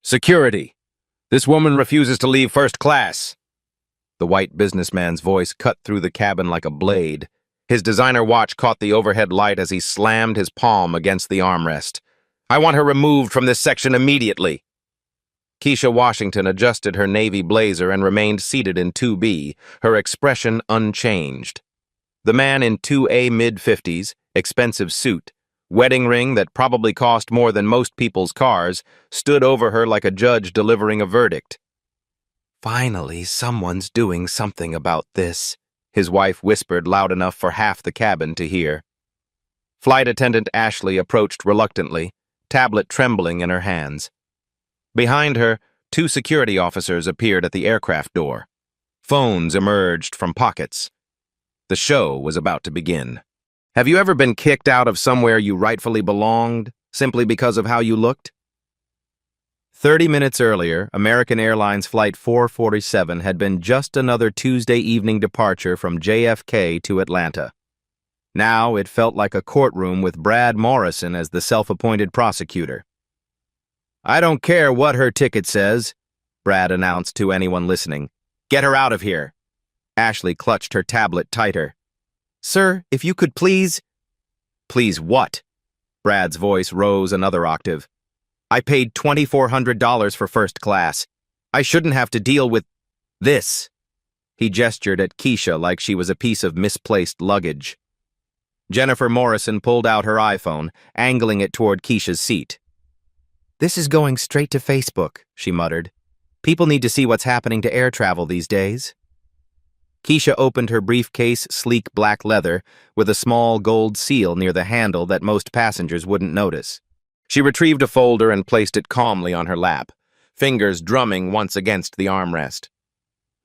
Security. This woman refuses to leave first class. The white businessman's voice cut through the cabin like a blade. His designer watch caught the overhead light as he slammed his palm against the armrest. I want her removed from this section immediately. Keisha Washington adjusted her navy blazer and remained seated in 2B, her expression unchanged. The man in 2A mid-50s, expensive suit, wedding ring that probably cost more than most people's cars, stood over her like a judge delivering a verdict. Finally, someone's doing something about this, his wife whispered loud enough for half the cabin to hear. Flight attendant Ashley approached reluctantly, tablet trembling in her hands. Behind her, 2 security officers appeared at the aircraft door. Phones emerged from pockets. The show was about to begin. Have you ever been kicked out of somewhere you rightfully belonged, simply because of how you looked? 30 minutes earlier, American Airlines Flight 447 had been just another Tuesday evening departure from JFK to Atlanta. Now it felt like a courtroom with Brad Morrison as the self-appointed prosecutor. I don't care what her ticket says, Brad announced to anyone listening. Get her out of here. Ashley clutched her tablet tighter. Sir, if you could please... Please what? Brad's voice rose another octave. I paid $2,400 for first class. I shouldn't have to deal with this. He gestured at Keisha like she was a piece of misplaced luggage. Jennifer Morrison pulled out her iPhone, angling it toward Keisha's seat. This is going straight to Facebook, she muttered. People need to see what's happening to air travel these days. Keisha opened her briefcase, sleek black leather, with a small gold seal near the handle that most passengers wouldn't notice. She retrieved a folder and placed it calmly on her lap, fingers drumming once against the armrest.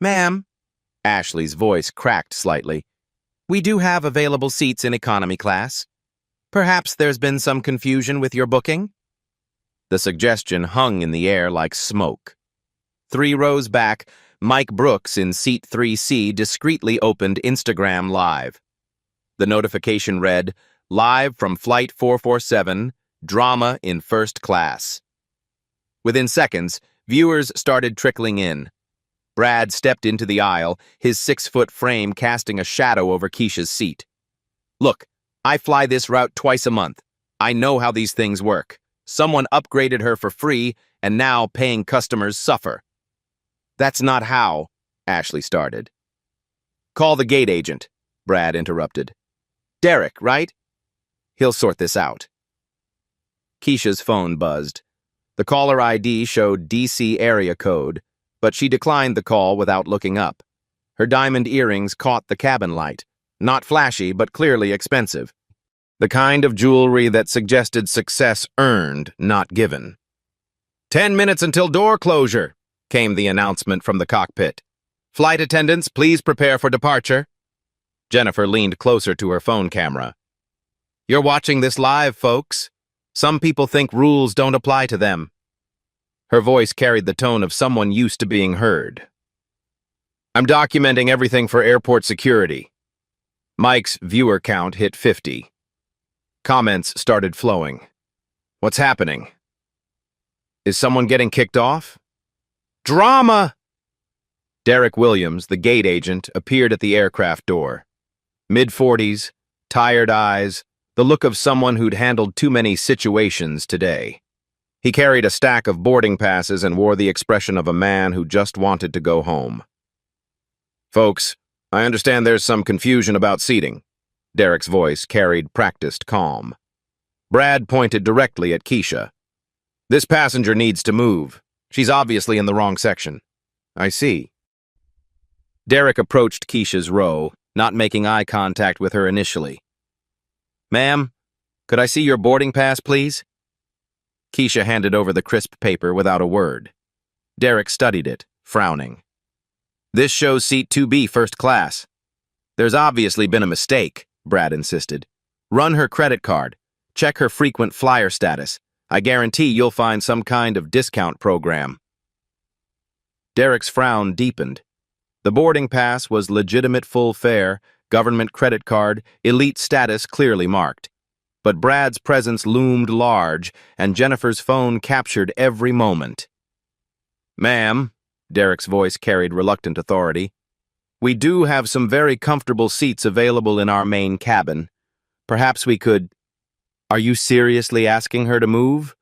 Ma'am, Ashley's voice cracked slightly, we do have available seats in economy class. Perhaps there's been some confusion with your booking? The suggestion hung in the air like smoke. 3 rows back, Mike Brooks in seat 3C discreetly opened Instagram Live. The notification read, Live from Flight 447, Drama in First Class. Within seconds, viewers started trickling in. Brad stepped into the aisle, his 6-foot frame casting a shadow over Keisha's seat. Look, I fly this route twice a month. I know how these things work. Someone upgraded her for free, and now paying customers suffer. That's not how, Ashley started. Call the gate agent, Brad interrupted. Derek, right? He'll sort this out. Keisha's phone buzzed. The caller ID showed DC area code, but she declined the call without looking up. Her diamond earrings caught the cabin light. Not flashy, but clearly expensive. The kind of jewelry that suggested success earned, not given. 10 minutes until door closure, came the announcement from the cockpit. Flight attendants, please prepare for departure. Jennifer leaned closer to her phone camera. You're watching this live, folks. Some people think rules don't apply to them. Her voice carried the tone of someone used to being heard. I'm documenting everything for airport security. Mike's viewer count hit 50. Comments started flowing. What's happening? Is someone getting kicked off? Drama! Derek Williams, the gate agent, appeared at the aircraft door. Mid-40s, tired eyes, the look of someone who'd handled too many situations today. He carried a stack of boarding passes and wore the expression of a man who just wanted to go home. Folks, I understand there's some confusion about seating. Derek's voice carried practiced calm. Brad pointed directly at Keisha. This passenger needs to move. She's obviously in the wrong section. I see. Derek approached Keisha's row, not making eye contact with her initially. Ma'am, could I see your boarding pass, please? Keisha handed over the crisp paper without a word. Derek studied it, frowning. This shows seat 2B first class. There's obviously been a mistake, Brad insisted. Run her credit card. Check her frequent flyer status. I guarantee you'll find some kind of discount program. Derek's frown deepened. The boarding pass was legitimate full fare, government credit card, elite status clearly marked. But Brad's presence loomed large, and Jennifer's phone captured every moment. Ma'am, Derek's voice carried reluctant authority, we do have some very comfortable seats available in our main cabin. Perhaps we could— Are you seriously asking her to move?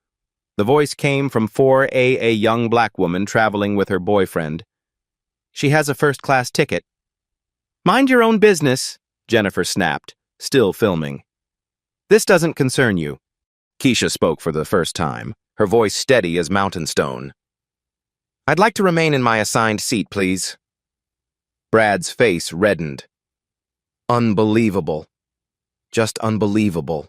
The voice came from 4A, a young black woman traveling with her boyfriend. She has a first-class ticket. Mind your own business, Jennifer snapped, still filming. This doesn't concern you. Keisha spoke for the first time, her voice steady as mountain stone. I'd like to remain in my assigned seat, please. Brad's face reddened. Unbelievable. Just unbelievable.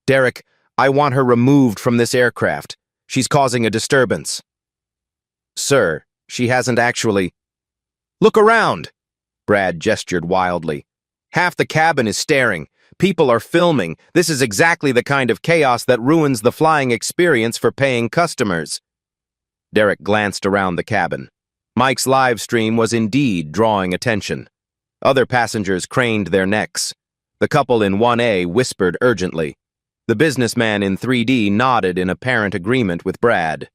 Derek, I want her removed from this aircraft. She's causing a disturbance. Sir, she hasn't actually— Look around! Brad gestured wildly. Half the cabin is staring. People are filming. This is exactly the kind of chaos that ruins the flying experience for paying customers. Derek glanced around the cabin. Mike's live stream was indeed drawing attention. Other passengers craned their necks. The couple in 1A whispered urgently. The businessman in 3D nodded in apparent agreement with Brad.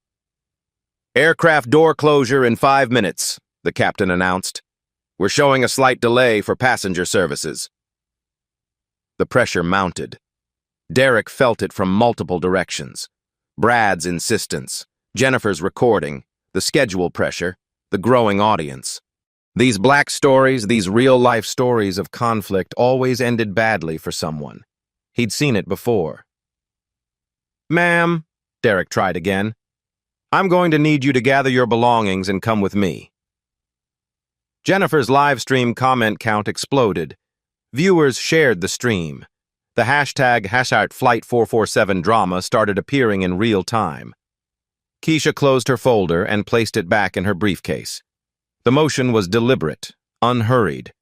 Aircraft door closure in 5 minutes, the captain announced. We're showing a slight delay for passenger services. The pressure mounted. Derek felt it from multiple directions. Brad's insistence, Jennifer's recording, the schedule pressure, the growing audience. These black stories, these real-life stories of conflict always ended badly for someone. He'd seen it before. Ma'am, Derek tried again, I'm going to need you to gather your belongings and come with me. Jennifer's live stream comment count exploded. Viewers shared the stream. The hashtag #Flight447 drama started appearing in real time. Keisha closed her folder and placed it back in her briefcase. The motion was deliberate, unhurried.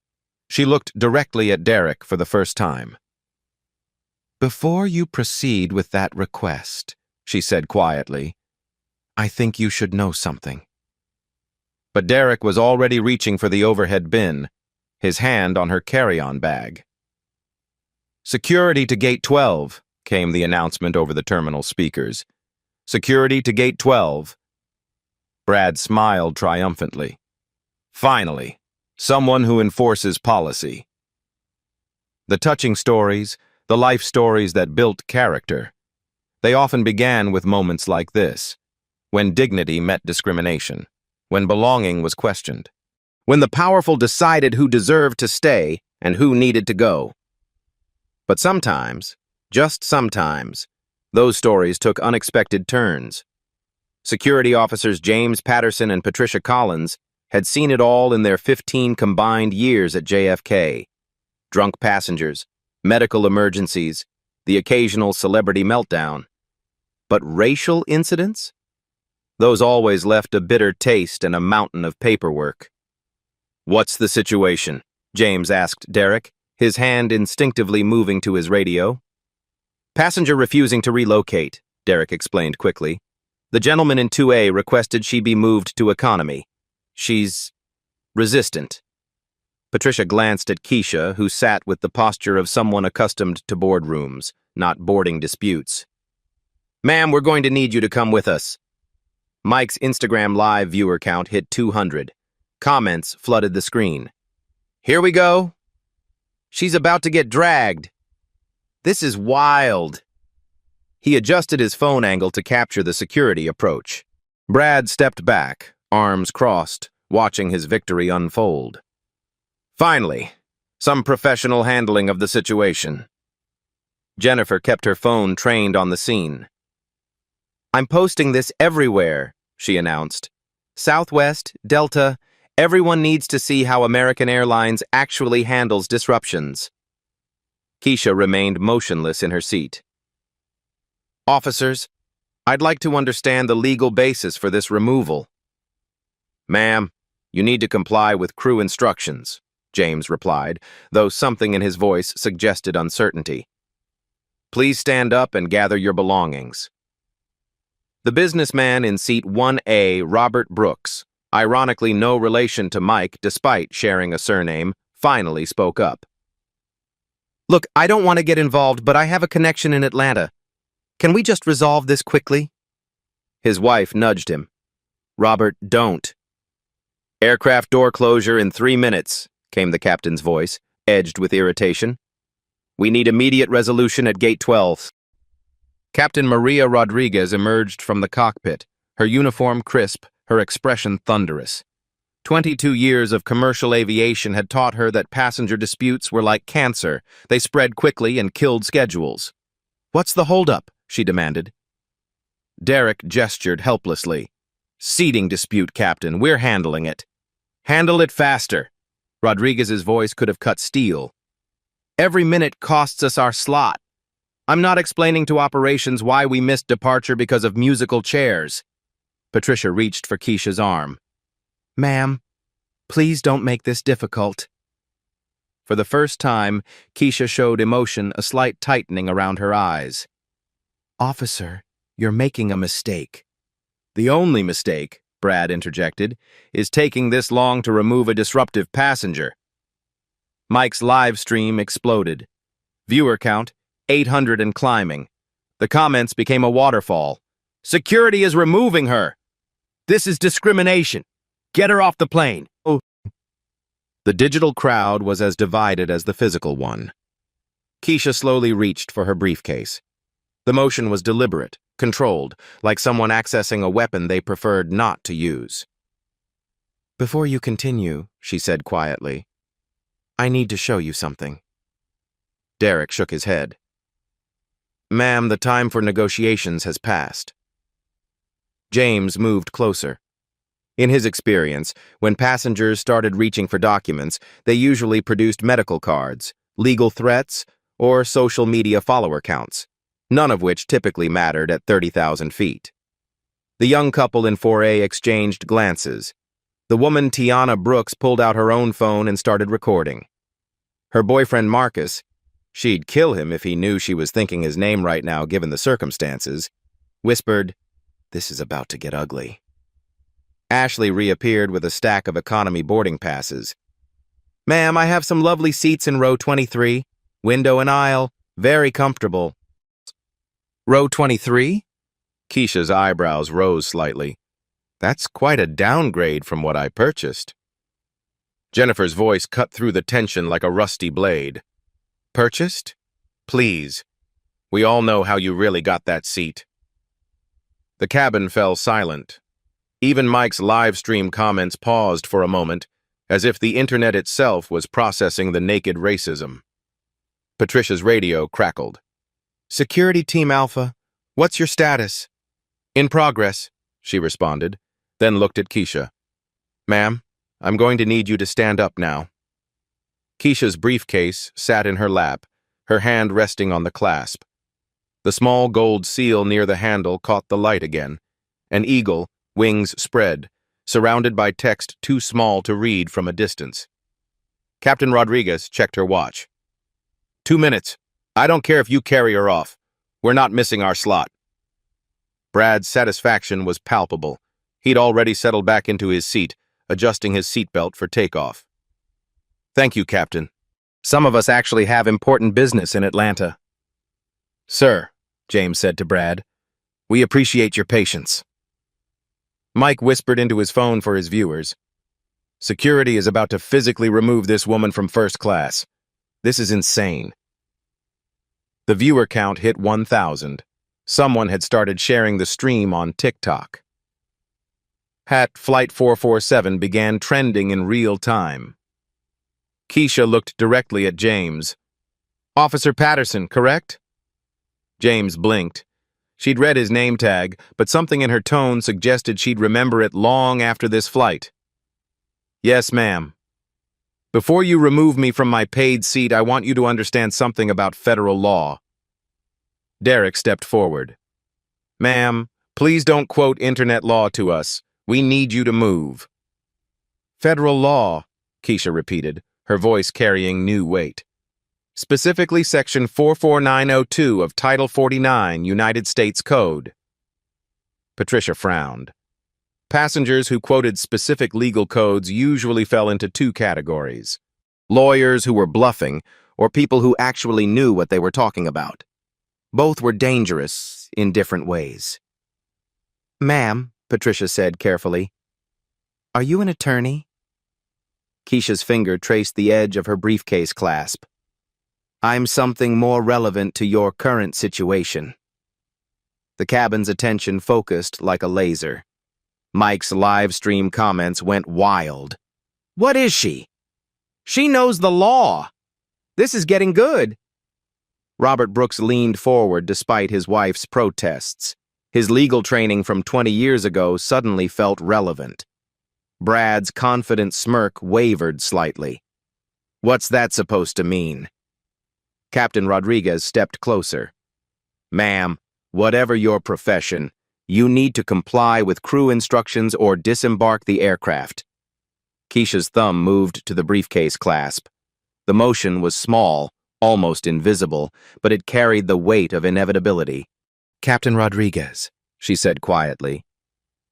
She looked directly at Derek for the first time. Before you proceed with that request, she said quietly, I think you should know something. But Derek was already reaching for the overhead bin, his hand on her carry-on bag. Security to Gate 12, came the announcement over the terminal speakers. Security to Gate 12. Brad smiled triumphantly. Finally, someone who enforces policy. The touching stories, the life stories that built character, they often began with moments like this, when dignity met discrimination, when belonging was questioned, when the powerful decided who deserved to stay and who needed to go. But sometimes, just sometimes, those stories took unexpected turns. Security officers James Patterson and Patricia Collins had seen it all in their 15 combined years at JFK. Drunk passengers, medical emergencies, the occasional celebrity meltdown. But racial incidents? Those always left a bitter taste and a mountain of paperwork. What's the situation? James asked Derek, his hand instinctively moving to his radio. Passenger refusing to relocate, Derek explained quickly. The gentleman in 2A requested she be moved to economy. She's resistant. Patricia glanced at Keisha, who sat with the posture of someone accustomed to boardrooms, not boarding disputes. Ma'am, we're going to need you to come with us. Mike's Instagram Live viewer count hit 200. Comments flooded the screen. Here we go. She's about to get dragged. This is wild. He adjusted his phone angle to capture the security approach. Brad stepped back, arms crossed, watching his victory unfold. Finally, some professional handling of the situation. Jennifer kept her phone trained on the scene. I'm posting this everywhere, she announced. Southwest, Delta, everyone needs to see how American Airlines actually handles disruptions. Keisha remained motionless in her seat. Officers, I'd like to understand the legal basis for this removal. Ma'am, you need to comply with crew instructions, James replied, though something in his voice suggested uncertainty. Please stand up and gather your belongings. The businessman in seat 1A, Robert Brooks, ironically no relation to Mike despite sharing a surname, finally spoke up. Look, I don't want to get involved, but I have a connection in Atlanta. Can we just resolve this quickly? His wife nudged him. Robert, don't. Aircraft door closure in 3 minutes, came the captain's voice, edged with irritation. We need immediate resolution at Gate 12. Captain Maria Rodriguez emerged from the cockpit, her uniform crisp, her expression thunderous. 22 years of commercial aviation had taught her that passenger disputes were like cancer. They spread quickly and killed schedules. What's the holdup? She demanded. Derek gestured helplessly. Seating dispute, Captain. We're handling it. Handle it faster. Rodriguez's voice could have cut steel. Every minute costs us our slot. I'm not explaining to operations why we missed departure because of musical chairs. Patricia reached for Keisha's arm. Ma'am, please don't make this difficult. For the first time, Keisha showed emotion, a slight tightening around her eyes. Officer, you're making a mistake. The only mistake, Brad interjected, is taking this long to remove a disruptive passenger. Mike's live stream exploded. Viewer count, 800 and climbing. The comments became a waterfall. Security is removing her. This is discrimination. Get her off the plane. Oh. The digital crowd was as divided as the physical one. Keisha slowly reached for her briefcase. The motion was deliberate, controlled, like someone accessing a weapon they preferred not to use. Before you continue, she said quietly, I need to show you something. Derek shook his head. Ma'am, the time for negotiations has passed. James moved closer. In his experience, when passengers started reaching for documents, they usually produced medical cards, legal threats, or social media follower counts, none of which typically mattered at 30,000 feet. The young couple in 4A exchanged glances. The woman Tiana Brooks pulled out her own phone and started recording. Her boyfriend Marcus, she'd kill him if he knew she was thinking his name right now given the circumstances, whispered, This is about to get ugly. Ashley reappeared with a stack of economy boarding passes. Ma'am, I have some lovely seats in row 23, window and aisle, very comfortable. Row 23? Keisha's eyebrows rose slightly. That's quite a downgrade from what I purchased. Jennifer's voice cut through the tension like a rusty blade. Purchased? Please. We all know how you really got that seat. The cabin fell silent. Even Mike's live stream comments paused for a moment, as if the internet itself was processing the naked racism. Patricia's radio crackled. Security Team Alpha, what's your status? In progress, she responded, then looked at Keisha. Ma'am, I'm going to need you to stand up now. Keisha's briefcase sat in her lap, her hand resting on the clasp. The small gold seal near the handle caught the light again. An eagle, wings spread, surrounded by text too small to read from a distance. Captain Rodriguez checked her watch. 2 minutes. I don't care if you carry her off. We're not missing our slot. Brad's satisfaction was palpable. He'd already settled back into his seat, adjusting his seatbelt for takeoff. Thank you, Captain. Some of us actually have important business in Atlanta. Sir, James said to Brad, we appreciate your patience. Mike whispered into his phone for his viewers. Security is about to physically remove this woman from first class. This is insane. The viewer count hit 1,000. Someone had started sharing the stream on TikTok. Flight 447 began trending in real time. Keisha looked directly at James. Officer Patterson, correct? James blinked. She'd read his name tag, but something in her tone suggested she'd remember it long after this flight. Yes, ma'am. Before you remove me from my paid seat, I want you to understand something about federal law. Derek stepped forward. Ma'am, please don't quote internet law to us. We need you to move. Federal law, Keisha repeated, her voice carrying new weight. Specifically Section 44902 of Title 49, United States Code. Patricia frowned. Passengers who quoted specific legal codes usually fell into 2 categories. Lawyers who were bluffing, or people who actually knew what they were talking about. Both were dangerous in different ways. Ma'am, Patricia said carefully. Are you an attorney? Keisha's finger traced the edge of her briefcase clasp. I'm something more relevant to your current situation. The cabin's attention focused like a laser. Mike's live stream comments went wild. What is she? She knows the law. This is getting good. Robert Brooks leaned forward despite his wife's protests. His legal training from 20 years ago suddenly felt relevant. Brad's confident smirk wavered slightly. What's that supposed to mean? Captain Rodriguez stepped closer. Ma'am, whatever your profession, you need to comply with crew instructions or disembark the aircraft. Keisha's thumb moved to the briefcase clasp. The motion was small, almost invisible, but it carried the weight of inevitability. Captain Rodriguez, she said quietly,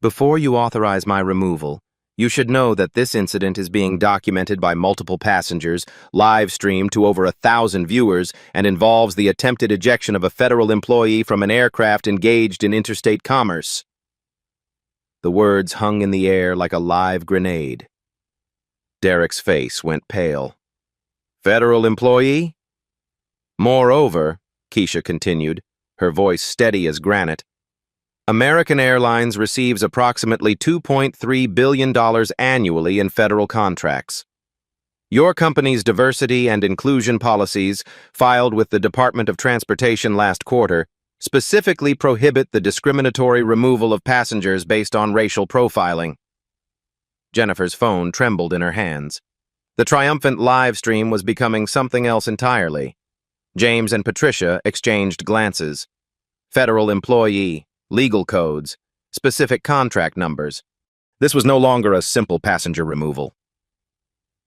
before you authorize my removal, you should know that this incident is being documented by multiple passengers, live-streamed to over 1,000 viewers, and involves the attempted ejection of a federal employee from an aircraft engaged in interstate commerce. The words hung in the air like a live grenade. Derek's face went pale. Federal employee? Moreover, Keisha continued, her voice steady as granite, American Airlines receives approximately $2.3 billion annually in federal contracts. Your company's diversity and inclusion policies, filed with the Department of Transportation last quarter, specifically prohibit the discriminatory removal of passengers based on racial profiling. Jennifer's phone trembled in her hands. The triumphant live stream was becoming something else entirely. James and Patricia exchanged glances. Federal employee, legal codes, specific contract numbers. This was no longer a simple passenger removal.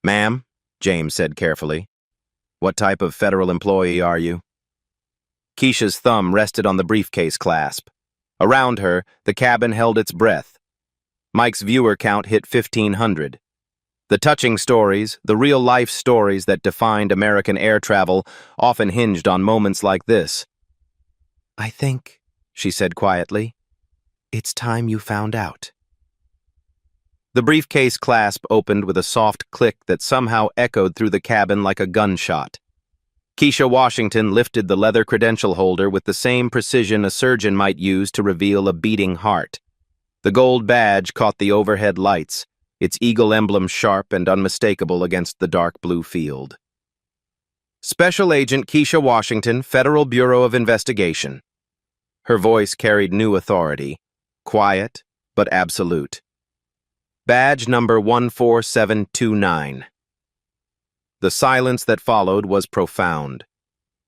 Ma'am, James said carefully, what type of federal employee are you? Keisha's thumb rested on the briefcase clasp. Around her, the cabin held its breath. Mike's viewer count hit 1,500. The touching stories, the real-life stories that defined American air travel, often hinged on moments like this. I think, she said quietly, it's time you found out. The briefcase clasp opened with a soft click that somehow echoed through the cabin like a gunshot. Keisha Washington lifted the leather credential holder with the same precision a surgeon might use to reveal a beating heart. The gold badge caught the overhead lights, its eagle emblem sharp and unmistakable against the dark blue field. Special Agent Keisha Washington, Federal Bureau of Investigation. Her voice carried new authority, quiet but absolute. Badge number 14729. The silence that followed was profound.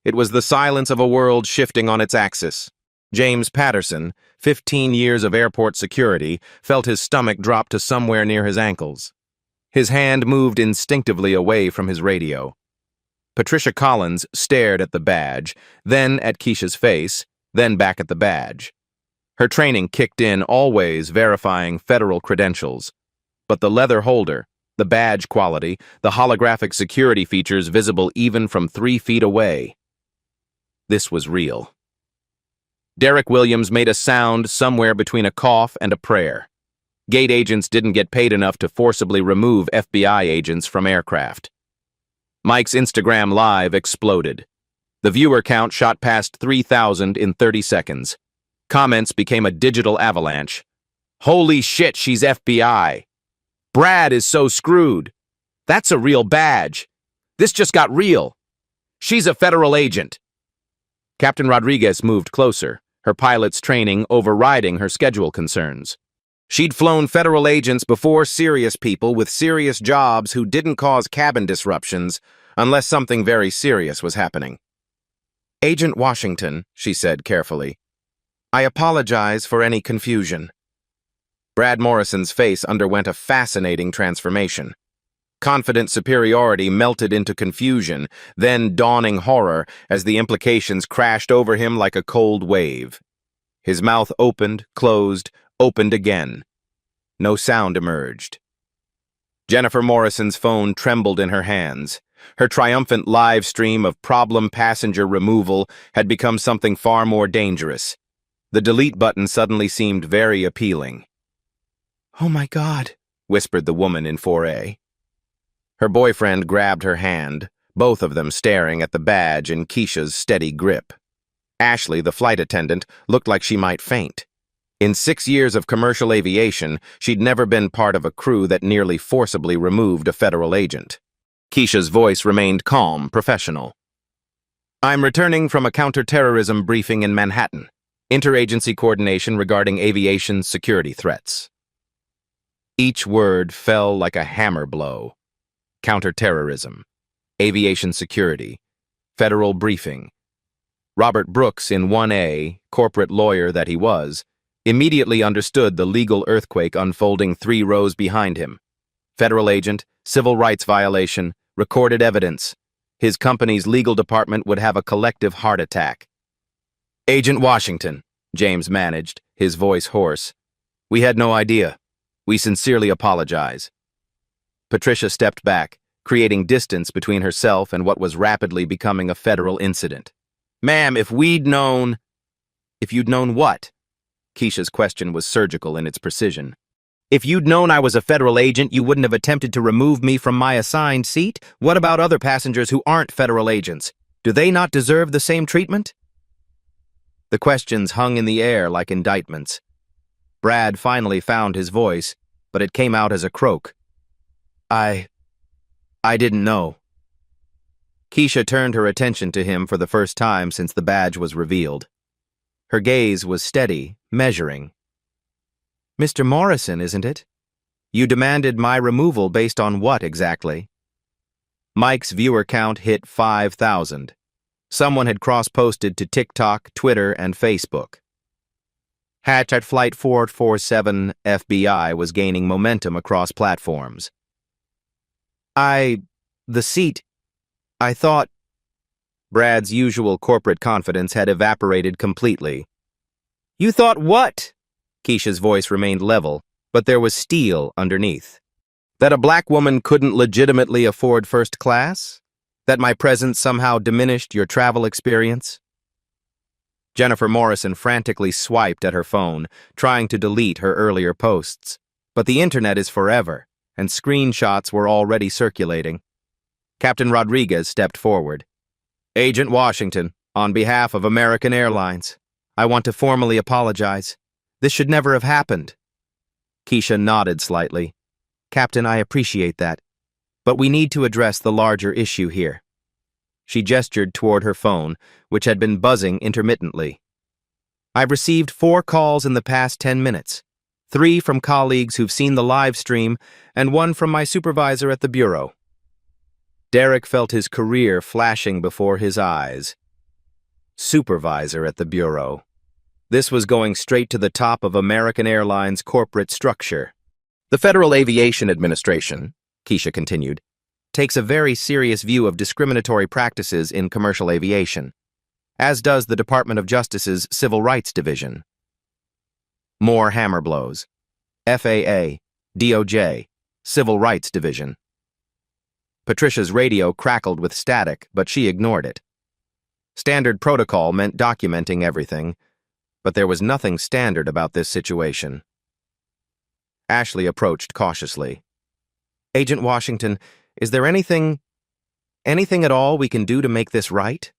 It was the silence of a world shifting on its axis. James Patterson, 15 years of airport security, felt his stomach drop to somewhere near his ankles. His hand moved instinctively away from his radio. Patricia Collins stared at the badge, then at Keisha's face, then back at the badge. Her training kicked in, always verifying federal credentials. But the leather holder, the badge quality, the holographic security features visible even from 3 feet away. This was real. Derek Williams made a sound somewhere between a cough and a prayer. Gate agents didn't get paid enough to forcibly remove FBI agents from aircraft. Mike's Instagram Live exploded. The viewer count shot past 3,000 in 30 seconds. Comments became a digital avalanche. Holy shit, she's FBI. Brad is so screwed. That's a real badge. This just got real. She's a federal agent. Captain Rodriguez moved closer, her pilot's training overriding her schedule concerns. She'd flown federal agents before serious people with serious jobs who didn't cause cabin disruptions unless something very serious was happening. Agent Washington, she said carefully, I apologize for any confusion. Brad Morrison's face underwent a fascinating transformation. Confident superiority melted into confusion, then dawning horror as the implications crashed over him like a cold wave. His mouth opened, closed, opened again. No sound emerged. Jennifer Morrison's phone trembled in her hands. Her triumphant live stream of problem passenger removal had become something far more dangerous. The delete button suddenly seemed very appealing. "Oh my God," whispered the woman in 4A. Her boyfriend grabbed her hand, both of them staring at the badge in Keisha's steady grip. Ashley, the flight attendant, looked like she might faint. In 6 years of commercial aviation, she'd never been part of a crew that nearly forcibly removed a federal agent. Keisha's voice remained calm, professional. "I'm returning from a counterterrorism briefing in Manhattan. Interagency coordination regarding aviation security threats." Each word fell like a hammer blow. Counterterrorism, aviation security, federal briefing. Robert Brooks, in 1A, corporate lawyer that he was, immediately understood the legal earthquake unfolding 3 rows behind him. Federal agent, civil rights violation, recorded evidence. His company's legal department would have a collective heart attack. "Agent Washington," James managed, his voice hoarse. "We had no idea. We sincerely apologize." Patricia stepped back, creating distance between herself and what was rapidly becoming a federal incident. "Ma'am, if you'd known what?" Keisha's question was surgical in its precision. "If you'd known I was a federal agent, you wouldn't have attempted to remove me from my assigned seat? What about other passengers who aren't federal agents? Do they not deserve the same treatment?" The questions hung in the air like indictments. Brad finally found his voice, but it came out as a croak. I didn't know." Keisha turned her attention to him for the first time since the badge was revealed. Her gaze was steady, measuring. "Mr. Morrison, isn't it? You demanded my removal based on what exactly?" Mike's viewer count hit 5,000. Someone had cross-posted to TikTok, Twitter, and Facebook. Hatch at Flight 447 FBI was gaining momentum across platforms. The seat, I thought." Brad's usual corporate confidence had evaporated completely. "You thought what?" Keisha's voice remained level, but there was steel underneath. "That a black woman couldn't legitimately afford first class? That my presence somehow diminished your travel experience?" Jennifer Morrison frantically swiped at her phone, trying to delete her earlier posts. But the internet is forever, and screenshots were already circulating. Captain Rodriguez stepped forward. "Agent Washington, on behalf of American Airlines, I want to formally apologize. This should never have happened." Keisha nodded slightly. "Captain, I appreciate that. But we need to address the larger issue here." She gestured toward her phone, which had been buzzing intermittently. "I've received 4 calls in the past 10 minutes. 3 from colleagues who've seen the live stream, and 1 from my supervisor at the Bureau." Derek felt his career flashing before his eyes. Supervisor at the Bureau. This was going straight to the top of American Airlines' corporate structure. "The Federal Aviation Administration," Keisha continued, "takes a very serious view of discriminatory practices in commercial aviation, as does the Department of Justice's Civil Rights Division." More hammer blows. FAA, DOJ, Civil Rights Division. Patricia's radio crackled with static, but she ignored it. Standard protocol meant documenting everything, but there was nothing standard about this situation. Ashley approached cautiously. "Agent Washington, is there anything at all we can do to make this right?"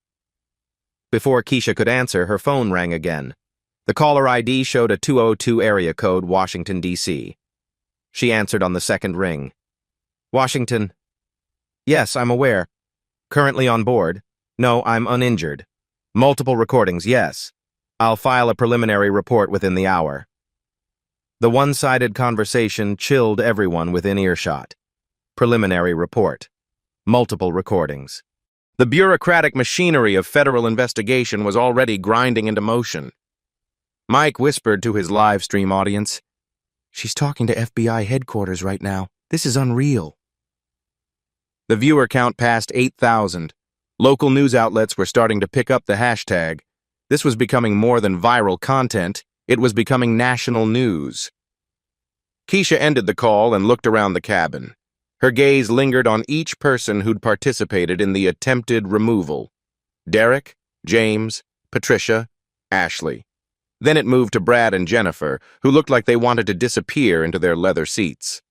Before Keisha could answer, her phone rang again. The caller ID showed a 202 area code, Washington, D.C. She answered on the second ring. "Washington. Yes, I'm aware. Currently on board. No, I'm uninjured. Multiple recordings, yes. I'll file a preliminary report within the hour." The one-sided conversation chilled everyone within earshot. Preliminary report. Multiple recordings. The bureaucratic machinery of federal investigation was already grinding into motion. Mike whispered to his live stream audience, "She's talking to FBI headquarters right now. This is unreal." The viewer count passed 8,000. Local news outlets were starting to pick up the hashtag. This was becoming more than viral content. It was becoming national news. Keisha ended the call and looked around the cabin. Her gaze lingered on each person who'd participated in the attempted removal. Derek, James, Patricia, Ashley. Then it moved to Brad and Jennifer, who looked like they wanted to disappear into their leather seats.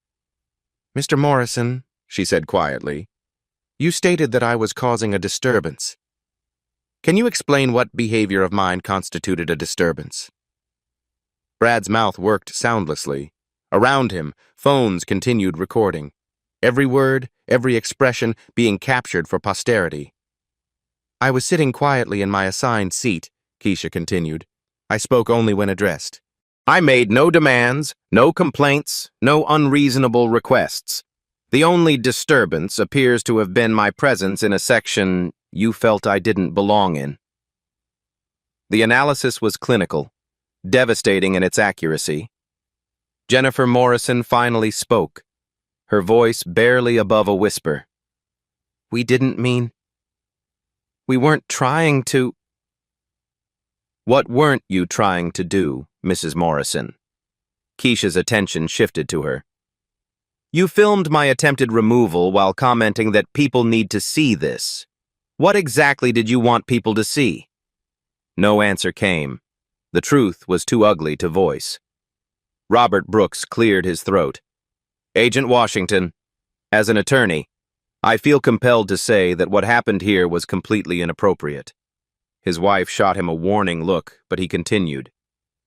"Mr. Morrison," she said quietly, "you stated that I was causing a disturbance. Can you explain what behavior of mine constituted a disturbance?" Brad's mouth worked soundlessly. Around him, phones continued recording. Every word, every expression being captured for posterity. "I was sitting quietly in my assigned seat," Keisha continued. "I spoke only when addressed. I made no demands, no complaints, no unreasonable requests. The only disturbance appears to have been my presence in a section you felt I didn't belong in." The analysis was clinical, devastating in its accuracy. Jennifer Morrison finally spoke, her voice barely above a whisper. "We didn't mean... We weren't trying to..." "What weren't you trying to do, Mrs. Morrison?" Keisha's attention shifted to her. "You filmed my attempted removal while commenting that people need to see this. What exactly did you want people to see?" No answer came. The truth was too ugly to voice. Robert Brooks cleared his throat. "Agent Washington, as an attorney, I feel compelled to say that what happened here was completely inappropriate." His wife shot him a warning look, but he continued.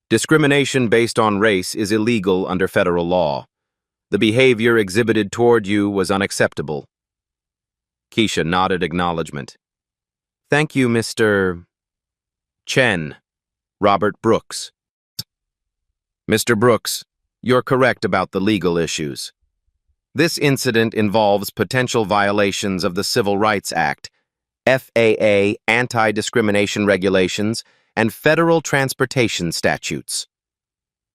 "Discrimination based on race is illegal under federal law. The behavior exhibited toward you was unacceptable." Keisha nodded acknowledgement. "Thank you, Mr. Chen." Robert Brooks. "Mr. Brooks, you're correct about the legal issues. This incident involves potential violations of the Civil Rights Act, FAA anti-discrimination regulations, and federal transportation statutes."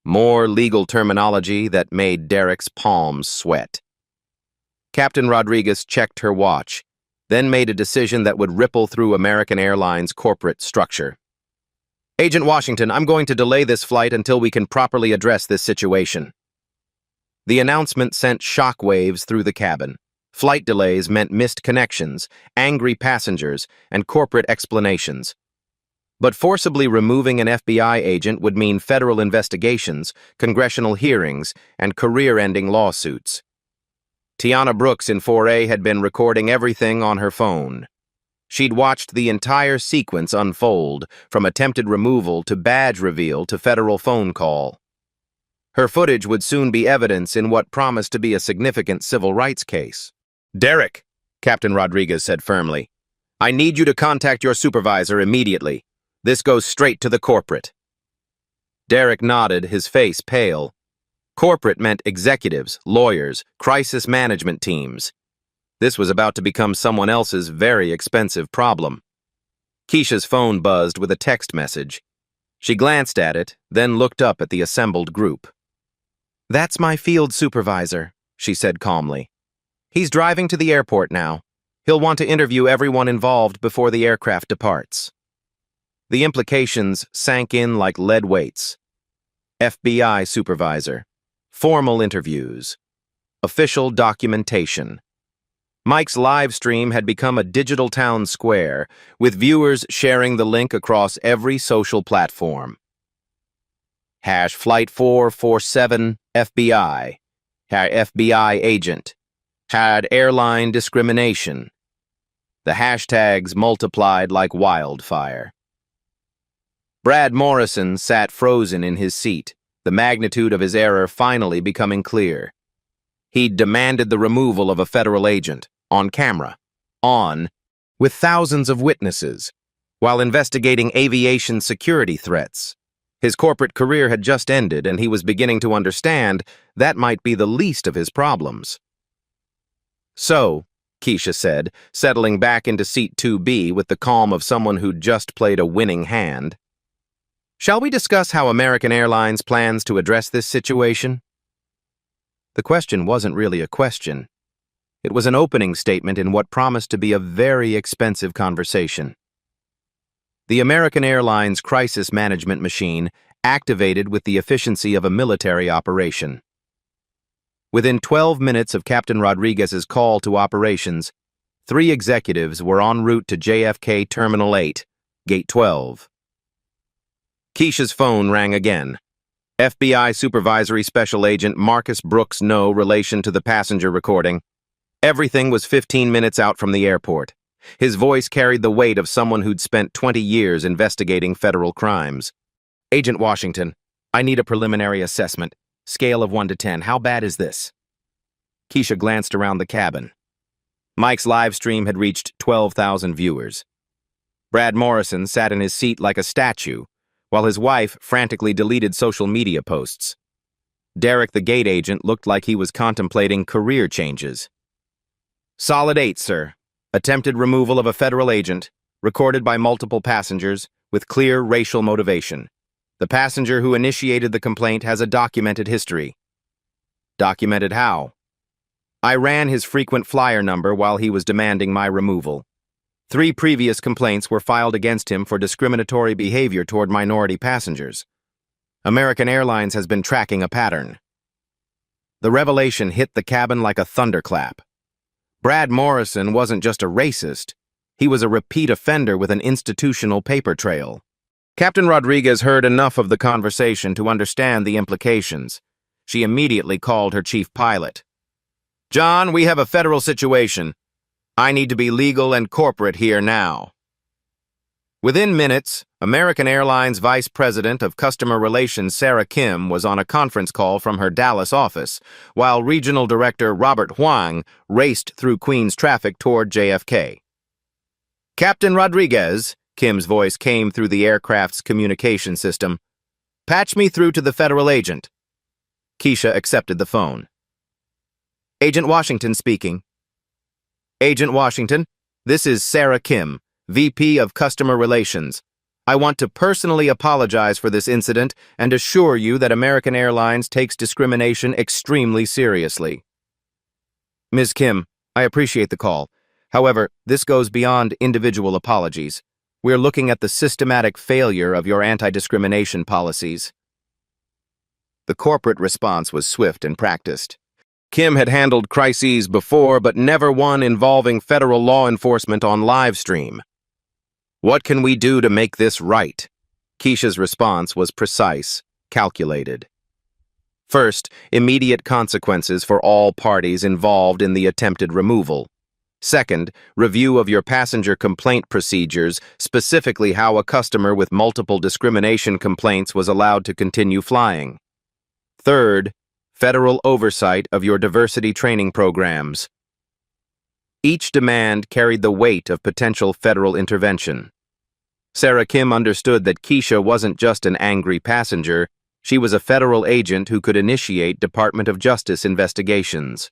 More legal terminology that made Derek's palms sweat. Captain Rodriguez checked her watch, then made a decision that would ripple through American Airlines' corporate structure. "Agent Washington, I'm going to delay this flight until we can properly address this situation." The announcement sent shockwaves through the cabin. Flight delays meant missed connections, angry passengers, and corporate explanations. But forcibly removing an FBI agent would mean federal investigations, congressional hearings, and career-ending lawsuits. Tiana Brooks in 4A had been recording everything on her phone. She'd watched the entire sequence unfold, from attempted removal to badge reveal to federal phone call. Her footage would soon be evidence in what promised to be a significant civil rights case. "Derek," Captain Rodriguez said firmly, "I need you to contact your supervisor immediately. This goes straight to the corporate." Derek nodded, his face pale. Corporate meant executives, lawyers, crisis management teams. This was about to become someone else's very expensive problem. Keisha's phone buzzed with a text message. She glanced at it, then looked up at the assembled group. "That's my field supervisor," she said calmly. "He's driving to the airport now. He'll want to interview everyone involved before the aircraft departs." The implications sank in like lead weights. FBI supervisor. Formal interviews. Official documentation. Mike's live stream had become a digital town square, with viewers sharing the link across every social platform. #Flight 447 FBI. #FBI agent. Had airline discrimination. The hashtags multiplied like wildfire. Brad Morrison sat frozen in his seat, the magnitude of his error finally becoming clear. He'd demanded the removal of a federal agent, on camera, with thousands of witnesses, while investigating aviation security threats. His corporate career had just ended, and he was beginning to understand that might be the least of his problems. "So," Keisha said, settling back into seat 2B with the calm of someone who'd just played a winning hand, "shall we discuss how American Airlines plans to address this situation?" The question wasn't really a question. It was an opening statement in what promised to be a very expensive conversation. The American Airlines crisis management machine activated with the efficiency of a military operation. Within 12 minutes of Captain Rodriguez's call to operations, 3 executives were en route to JFK Terminal 8, Gate 12. Keisha's phone rang again. FBI Supervisory Special Agent Marcus Brooks, no relation to the passenger recording. Everything was 15 minutes out from the airport. His voice carried the weight of someone who'd spent 20 years investigating federal crimes. Agent Washington, I need a preliminary assessment. Scale of 1 to 10. How bad is this? Keisha glanced around the cabin. Mike's live stream had reached 12,000 viewers. Brad Morrison sat in his seat like a statue, while his wife frantically deleted social media posts. Derek, the gate agent, looked like he was contemplating career changes. Solid 8, sir. Attempted removal of a federal agent, recorded by multiple passengers, with clear racial motivation. The passenger who initiated the complaint has a documented history. Documented how? I ran his frequent flyer number while he was demanding my removal. 3 previous complaints were filed against him for discriminatory behavior toward minority passengers. American Airlines has been tracking a pattern. The revelation hit the cabin like a thunderclap. Brad Morrison wasn't just a racist, he was a repeat offender with an institutional paper trail. Captain Rodriguez heard enough of the conversation to understand the implications. She immediately called her chief pilot. John, we have a federal situation. I need to be legal and corporate here now. Within minutes, American Airlines Vice President of Customer Relations Sarah Kim was on a conference call from her Dallas office, while Regional Director Robert Huang raced through Queens traffic toward JFK. Captain Rodriguez, Kim's voice came through the aircraft's communication system. Patch me through to the federal agent. Keisha accepted the phone. Agent Washington speaking. Agent Washington, this is Sarah Kim, VP of Customer Relations. I want to personally apologize for this incident and assure you that American Airlines takes discrimination extremely seriously. Ms. Kim, I appreciate the call. However, this goes beyond individual apologies. We're looking at the systematic failure of your anti-discrimination policies. The corporate response was swift and practiced. Kim had handled crises before, but never one involving federal law enforcement on live stream. What can we do to make this right? Keisha's response was precise, calculated. First, immediate consequences for all parties involved in the attempted removal. Second, review of your passenger complaint procedures, specifically how a customer with multiple discrimination complaints was allowed to continue flying. Third, federal oversight of your diversity training programs. Each demand carried the weight of potential federal intervention. Sarah Kim understood that Keisha wasn't just an angry passenger, she was a federal agent who could initiate Department of Justice investigations.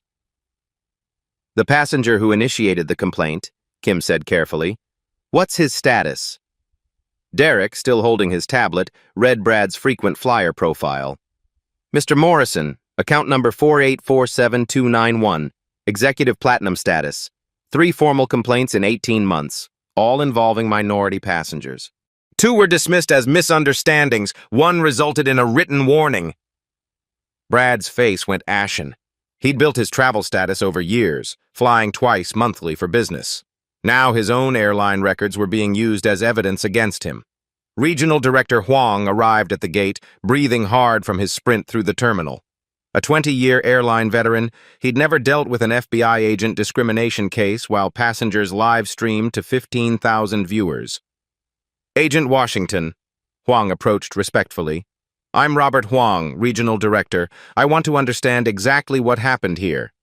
The passenger who initiated the complaint, Kim said carefully, what's his status? Derek, still holding his tablet, read Brad's frequent flyer profile. Mr. Morrison, account number 4847291, executive platinum status, 3 formal complaints in 18 months, all involving minority passengers. 2 were dismissed as misunderstandings, 1 resulted in a written warning. Brad's face went ashen. He'd built his travel status over years, flying twice monthly for business. Now his own airline records were being used as evidence against him. Regional Director Huang arrived at the gate, breathing hard from his sprint through the terminal. A 20-year airline veteran, he'd never dealt with an FBI agent discrimination case while passengers live-streamed to 15,000 viewers. Agent Washington, Huang approached respectfully. I'm Robert Huang, Regional Director. I want to understand exactly what happened here.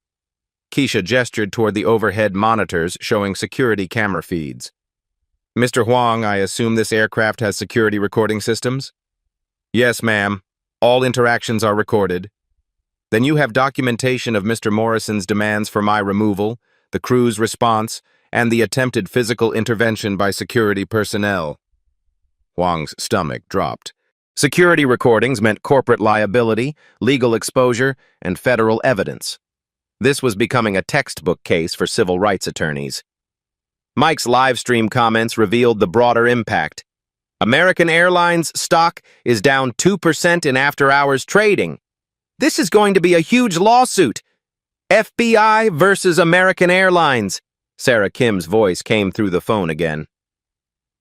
Keisha gestured toward the overhead monitors showing security camera feeds. Mr. Huang, I assume this aircraft has security recording systems? Yes, ma'am. All interactions are recorded. Then you have documentation of Mr. Morrison's demands for my removal, the crew's response, and the attempted physical intervention by security personnel. Huang's stomach dropped. Security recordings meant corporate liability, legal exposure, and federal evidence. This was becoming a textbook case for civil rights attorneys. Mike's live stream comments revealed the broader impact. American Airlines stock is down 2% in after-hours trading. This is going to be a huge lawsuit. FBI versus American Airlines. Sarah Kim's voice came through the phone again.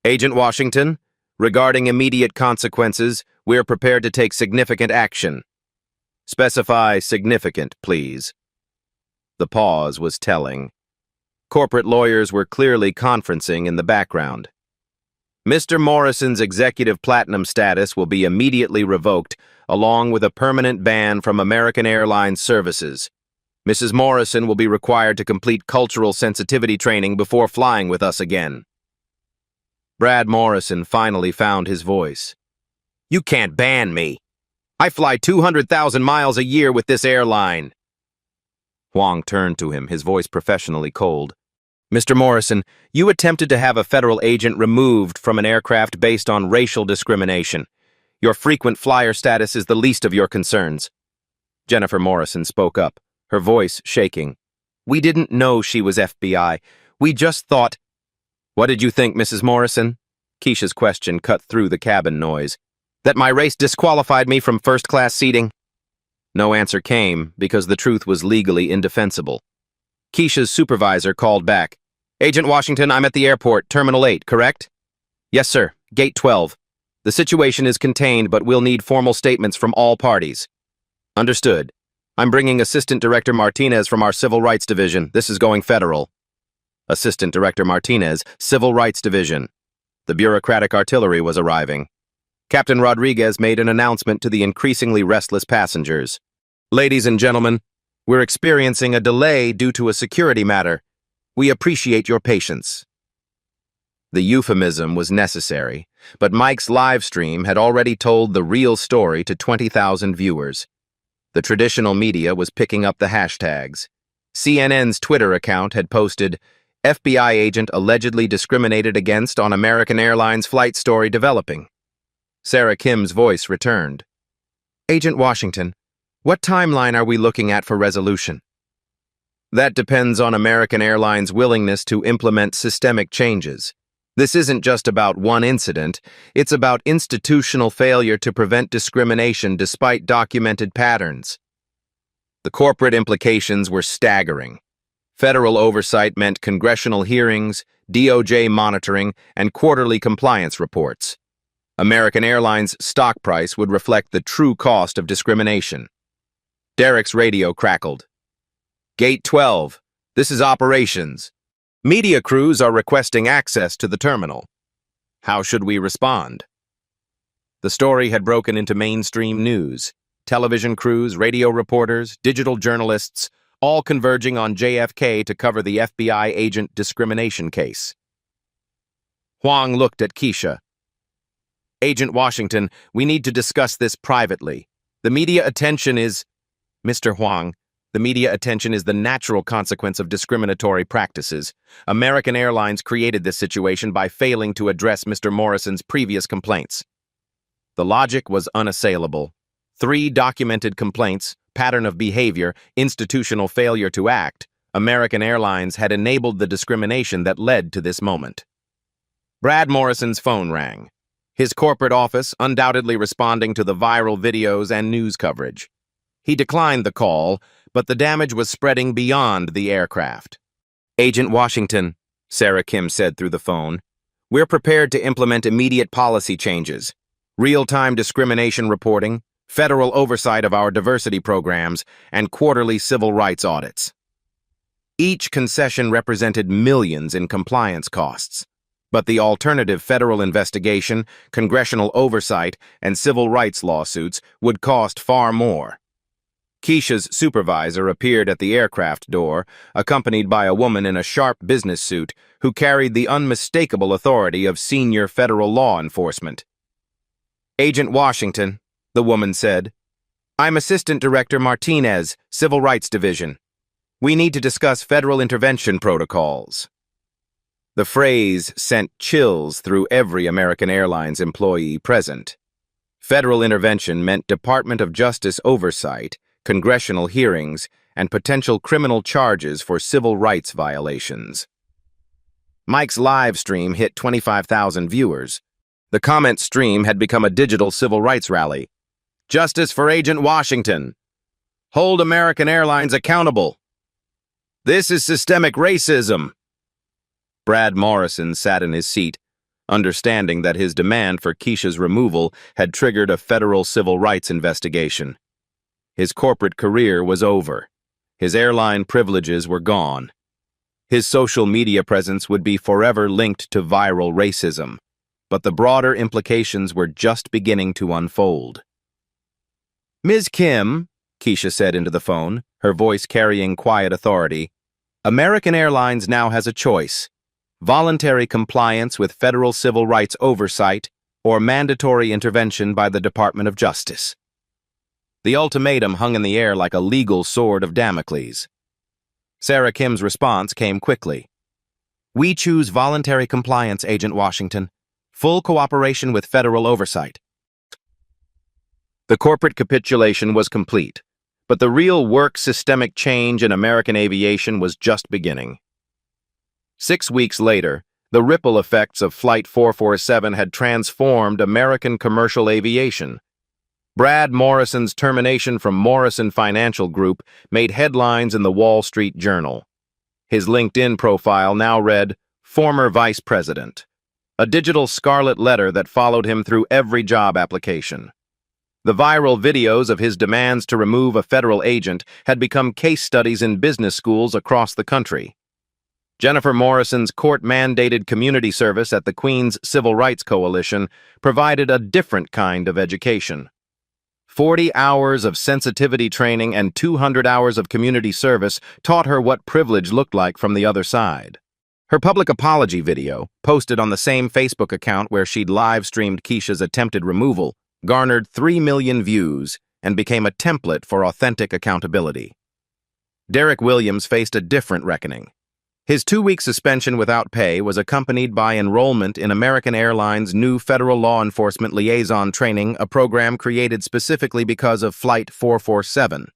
Agent Washington, Regarding immediate consequences, we're prepared to take significant action. Specify significant, please. The pause was telling. Corporate lawyers were clearly conferencing in the background. Mr. Morrison's executive platinum status will be immediately revoked, along with a permanent ban from American Airlines services. Mrs. Morrison will be required to complete cultural sensitivity training before flying with us again. Brad Morrison finally found his voice. You can't ban me. I fly 200,000 miles a year with this airline. Huang turned to him, his voice professionally cold. Mr. Morrison, you attempted to have a federal agent removed from an aircraft based on racial discrimination. Your frequent flyer status is the least of your concerns. Jennifer Morrison spoke up, her voice shaking. We didn't know she was FBI. We just thought... What did you think, Mrs. Morrison? Keisha's question cut through the cabin noise. That my race disqualified me from first-class seating? No answer came because the truth was legally indefensible. Keisha's supervisor called back. Agent Washington, I'm at the airport, Terminal 8, correct? Yes, sir. Gate 12. The situation is contained, but we'll need formal statements from all parties. Understood. I'm bringing Assistant Director Martinez from our Civil Rights Division. This is going federal. Assistant Director Martinez, Civil Rights Division. The bureaucratic artillery was arriving. Captain Rodriguez made an announcement to the increasingly restless passengers. Ladies and gentlemen, we're experiencing a delay due to a security matter. We appreciate your patience. The euphemism was necessary, but Mike's live stream had already told the real story to 20,000 viewers. The traditional media was picking up the hashtags. CNN's Twitter account had posted, FBI agent allegedly discriminated against on American Airlines flight story developing. Sarah Kim's voice returned. Agent Washington, what timeline are we looking at for resolution? That depends on American Airlines' willingness to implement systemic changes. This isn't just about one incident, it's about institutional failure to prevent discrimination despite documented patterns. The corporate implications were staggering. Federal oversight meant congressional hearings, DOJ monitoring, and quarterly compliance reports. American Airlines' stock price would reflect the true cost of discrimination. Derek's radio crackled. Gate 12. This is operations. Media crews are requesting access to the terminal. How should we respond? The story had broken into mainstream news. Television crews, radio reporters, digital journalists, all converging on JFK to cover the FBI agent discrimination case. Huang looked at Keisha. Agent Washington, we need to discuss this privately. The media attention is... Mr. Huang, the media attention is the natural consequence of discriminatory practices. American Airlines created this situation by failing to address Mr. Morrison's previous complaints. The logic was unassailable. 3 documented complaints, pattern of behavior, institutional failure to act. American Airlines had enabled the discrimination that led to this moment. Brad Morrison's phone rang. His corporate office undoubtedly responding to the viral videos and news coverage. He declined the call, but the damage was spreading beyond the aircraft. Agent Washington, Sarah Kim said through the phone, we're prepared to implement immediate policy changes. Real-time discrimination reporting, federal oversight of our diversity programs, and quarterly civil rights audits. Each concession represented millions in compliance costs, but the alternative federal investigation, congressional oversight, and civil rights lawsuits would cost far more. Keisha's supervisor appeared at the aircraft door, accompanied by a woman in a sharp business suit who carried the unmistakable authority of senior federal law enforcement. Agent Washington, the woman said, I'm Assistant Director Martinez, Civil Rights Division. We need to discuss federal intervention protocols. The phrase sent chills through every American Airlines employee present. Federal intervention meant Department of Justice oversight, congressional hearings, and potential criminal charges for civil rights violations. Mike's live stream hit 25,000 viewers. The comment stream had become a digital civil rights rally. Justice for Agent Washington. Hold American Airlines accountable. This is systemic racism. Brad Morrison sat in his seat, understanding that his demand for Keisha's removal had triggered a federal civil rights investigation. His corporate career was over. His airline privileges were gone. His social media presence would be forever linked to viral racism, but the broader implications were just beginning to unfold. "Ms. Kim," Keisha said into the phone, her voice carrying quiet authority, "American Airlines now has a choice: voluntary compliance with federal civil rights oversight or mandatory intervention by the Department of Justice." The ultimatum hung in the air like a legal sword of Damocles. Sarah Kim's response came quickly. "We choose voluntary compliance, Agent Washington. Full cooperation with federal oversight." The corporate capitulation was complete, but the real work systemic change in American aviation was just beginning. 6 weeks later, the ripple effects of Flight 447 had transformed American commercial aviation. Brad Morrison's termination from Morrison Financial Group made headlines in the Wall Street Journal. His LinkedIn profile now read, "Former Vice President," a digital scarlet letter that followed him through every job application. The viral videos of his demands to remove a federal agent had become case studies in business schools across the country. Jennifer Morrison's court-mandated community service at the Queens Civil Rights Coalition provided a different kind of education. 40 hours of sensitivity training and 200 hours of community service taught her what privilege looked like from the other side. Her public apology video, posted on the same Facebook account where she'd live-streamed Keisha's attempted removal, garnered 3 million views and became a template for authentic accountability. Derek Williams faced a different reckoning. His 2-week suspension without pay was accompanied by enrollment in American Airlines' new Federal Law Enforcement Liaison Training, a program created specifically because of Flight 447.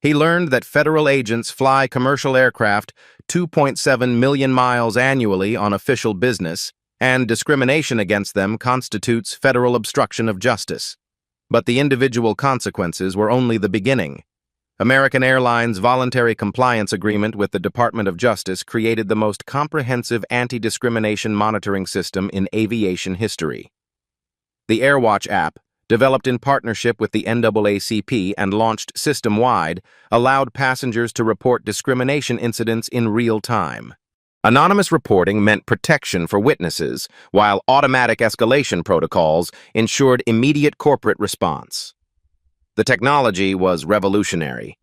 He learned that federal agents fly commercial aircraft 2.7 million miles annually on official business, and discrimination against them constitutes federal obstruction of justice. But the individual consequences were only the beginning. American Airlines' voluntary compliance agreement with the Department of Justice created the most comprehensive anti-discrimination monitoring system in aviation history. The AirWatch app, developed in partnership with the NAACP and launched system-wide, allowed passengers to report discrimination incidents in real time. Anonymous reporting meant protection for witnesses, while automatic escalation protocols ensured immediate corporate response. The technology was revolutionary.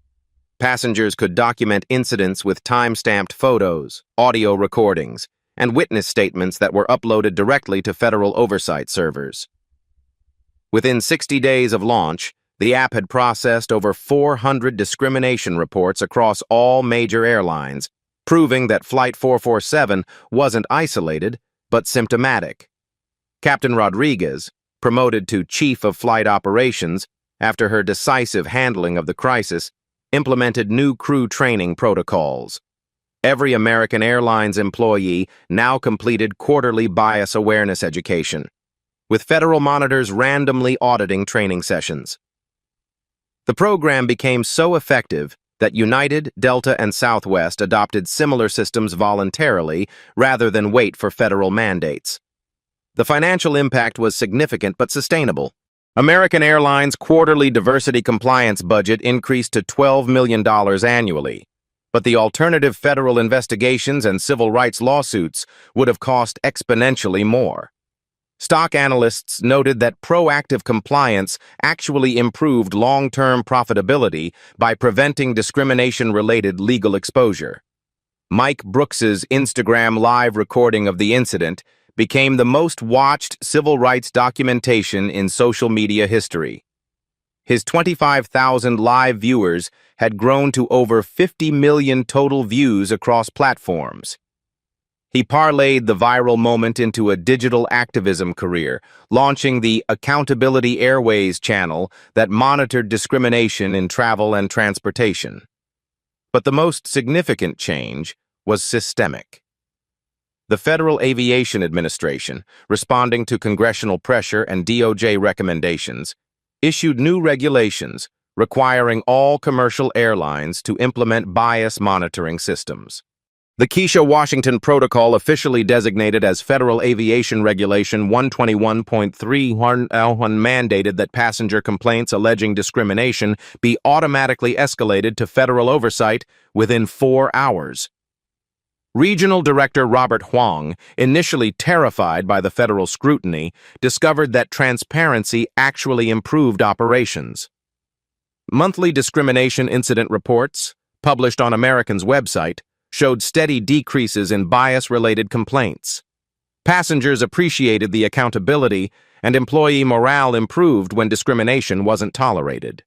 Passengers could document incidents with time-stamped photos, audio recordings, and witness statements that were uploaded directly to federal oversight servers. Within 60 days of launch, the app had processed over 400 discrimination reports across all major airlines, proving that Flight 447 wasn't isolated, but symptomatic. Captain Rodriguez, promoted to Chief of Flight Operations, after her decisive handling of the crisis, implemented new crew training protocols. Every American Airlines employee now completed quarterly bias awareness education, with federal monitors randomly auditing training sessions. The program became so effective that United, Delta, and Southwest adopted similar systems voluntarily rather than wait for federal mandates. The financial impact was significant but sustainable. American Airlines' quarterly diversity compliance budget increased to $12 million annually, but the alternative federal investigations and civil rights lawsuits would have cost exponentially more. Stock analysts noted that proactive compliance actually improved long-term profitability by preventing discrimination-related legal exposure. Mike Brooks's Instagram live recording of the incident became the most watched civil rights documentation in social media history. His 25,000 live viewers had grown to over 50 million total views across platforms. He parlayed the viral moment into a digital activism career, launching the Accountability Airways channel that monitored discrimination in travel and transportation. But the most significant change was systemic. The Federal Aviation Administration, responding to congressional pressure and DOJ recommendations, issued new regulations requiring all commercial airlines to implement bias monitoring systems. The Keisha Washington Protocol, officially designated as Federal Aviation Regulation 121.3, mandated that passenger complaints alleging discrimination be automatically escalated to federal oversight within 4 hours. Regional Director Robert Huang, initially terrified by the federal scrutiny, discovered that transparency actually improved operations. Monthly discrimination incident reports, published on American's website, showed steady decreases in bias-related complaints. Passengers appreciated the accountability, and employee morale improved when discrimination wasn't tolerated.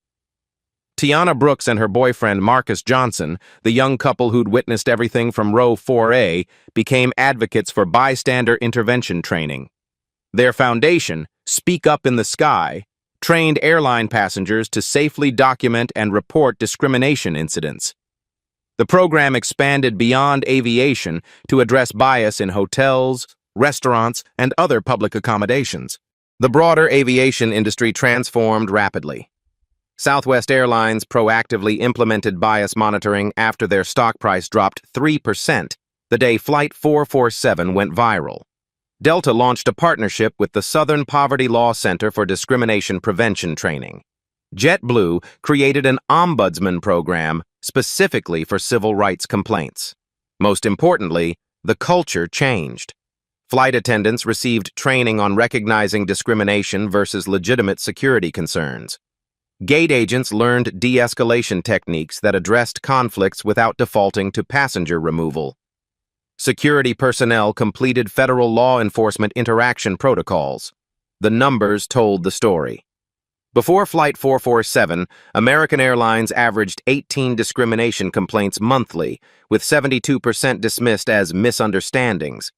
Tiana Brooks and her boyfriend Marcus Johnson, the young couple who'd witnessed everything from Row 4A, became advocates for bystander intervention training. Their foundation, Speak Up in the Sky, trained airline passengers to safely document and report discrimination incidents. The program expanded beyond aviation to address bias in hotels, restaurants, and other public accommodations. The broader aviation industry transformed rapidly. Southwest Airlines proactively implemented bias monitoring after their stock price dropped 3% the day Flight 447 went viral. Delta launched a partnership with the Southern Poverty Law Center for Discrimination Prevention Training. JetBlue created an ombudsman program specifically for civil rights complaints. Most importantly, the culture changed. Flight attendants received training on recognizing discrimination versus legitimate security concerns. Gate agents learned de-escalation techniques that addressed conflicts without defaulting to passenger removal. Security personnel completed federal law enforcement interaction protocols. The numbers told the story. Before Flight 447, American Airlines averaged 18 discrimination complaints monthly, with 72% dismissed as misunderstandings.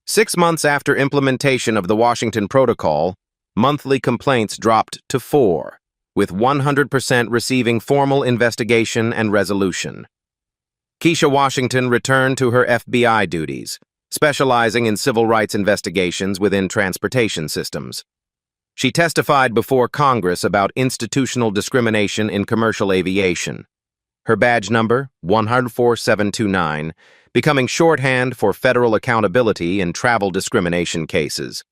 6 months after implementation of the Washington Protocol, monthly complaints dropped to 4, with 100% receiving formal investigation and resolution. Keisha Washington returned to her FBI duties, specializing in civil rights investigations within transportation systems. She testified before Congress about institutional discrimination in commercial aviation. Her badge number, 104729, becoming shorthand for federal accountability in travel discrimination cases.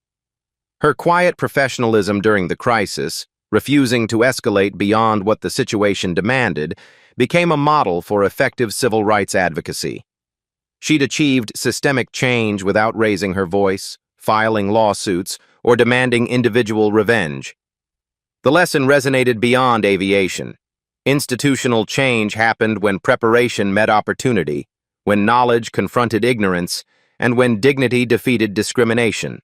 Her quiet professionalism during the crisis, refusing to escalate beyond what the situation demanded, became a model for effective civil rights advocacy. She'd achieved systemic change without raising her voice, filing lawsuits, or demanding individual revenge. The lesson resonated beyond aviation. Institutional change happened when preparation met opportunity, when knowledge confronted ignorance, and when dignity defeated discrimination.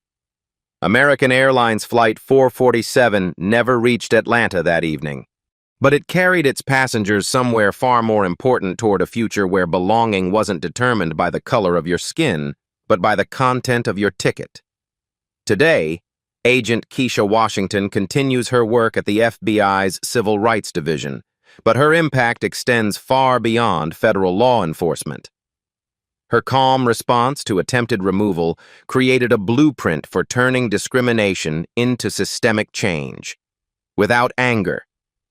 American Airlines Flight 447 never reached Atlanta that evening, but it carried its passengers somewhere far more important toward a future where belonging wasn't determined by the color of your skin, but by the content of your ticket. Today, Agent Keisha Washington continues her work at the FBI's Civil Rights Division, but her impact extends far beyond federal law enforcement. Her calm response to attempted removal created a blueprint for turning discrimination into systemic change. Without anger,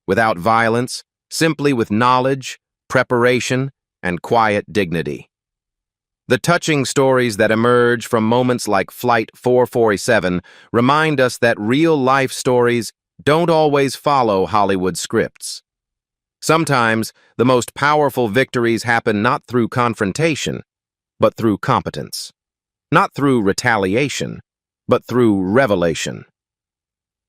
without violence, simply with knowledge, preparation, and quiet dignity. The touching stories that emerge from moments like Flight 447 remind us that real-life stories don't always follow Hollywood scripts. Sometimes, the most powerful victories happen not through confrontation, but through competence. Not through retaliation, but through revelation.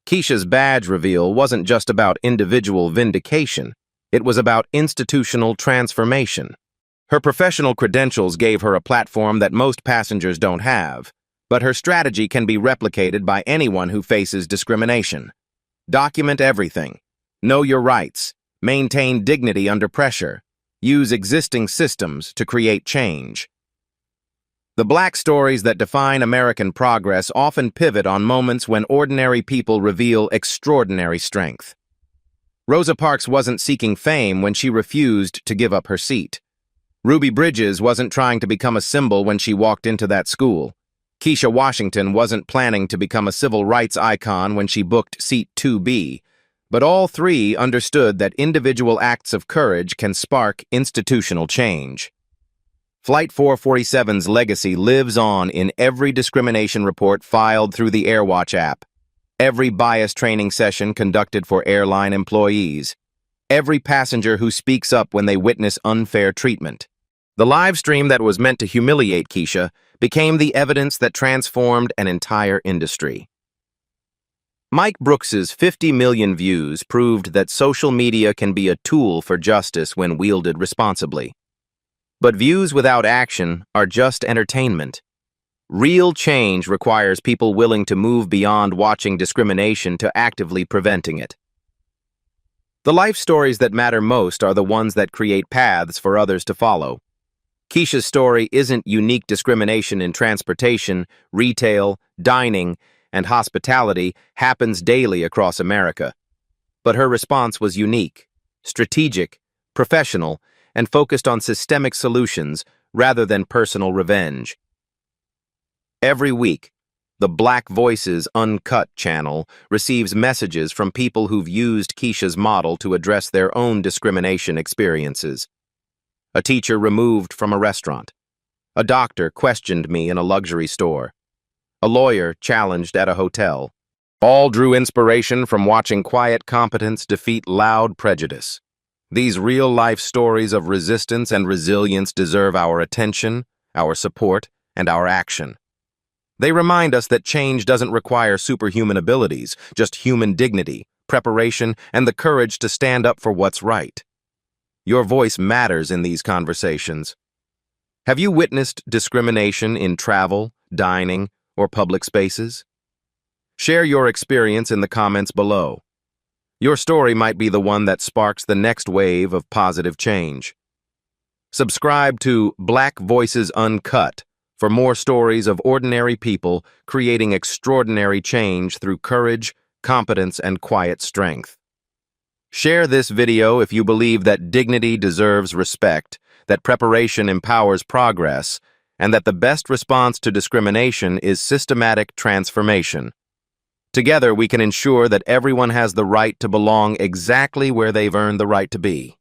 Keisha's badge reveal wasn't just about individual vindication, it was about institutional transformation. Her professional credentials gave her a platform that most passengers don't have, but her strategy can be replicated by anyone who faces discrimination. Document everything. Know your rights. Maintain dignity under pressure. Use existing systems to create change. The black stories that define American progress often pivot on moments when ordinary people reveal extraordinary strength. Rosa Parks wasn't seeking fame when she refused to give up her seat. Ruby Bridges wasn't trying to become a symbol when she walked into that school. Keisha Washington wasn't planning to become a civil rights icon when she booked Seat 2B. But all three understood that individual acts of courage can spark institutional change. Flight 447's legacy lives on in every discrimination report filed through the AirWatch app, every bias training session conducted for airline employees, every passenger who speaks up when they witness unfair treatment. The live stream that was meant to humiliate Keisha became the evidence that transformed an entire industry. Mike Brooks's 50 million views proved that social media can be a tool for justice when wielded responsibly. But views without action are just entertainment. Real change requires people willing to move beyond watching discrimination to actively preventing it. The life stories that matter most are the ones that create paths for others to follow. Keisha's story isn't unique discrimination in transportation, retail, dining, and hospitality happens daily across America. But her response was unique, strategic, professional, and focused on systemic solutions rather than personal revenge. Every week, the Black Voices Uncut channel receives messages from people who've used Keisha's model to address their own discrimination experiences. A teacher removed from a restaurant. A doctor questioned me in a luxury store. A lawyer challenged at a hotel. All drew inspiration from watching quiet competence defeat loud prejudice. These real-life stories of resistance and resilience deserve our attention, our support, and our action. They remind us that change doesn't require superhuman abilities, just human dignity, preparation, and the courage to stand up for what's right. Your voice matters in these conversations. Have you witnessed discrimination in travel, dining, or public spaces? Share your experience in the comments below. Your story might be the one that sparks the next wave of positive change. Subscribe to Black Voices Uncut for more stories of ordinary people creating extraordinary change through courage, competence, and quiet strength. Share this video if you believe that dignity deserves respect, that preparation empowers progress, and that the best response to discrimination is systematic transformation. Together, we can ensure that everyone has the right to belong exactly where they've earned the right to be.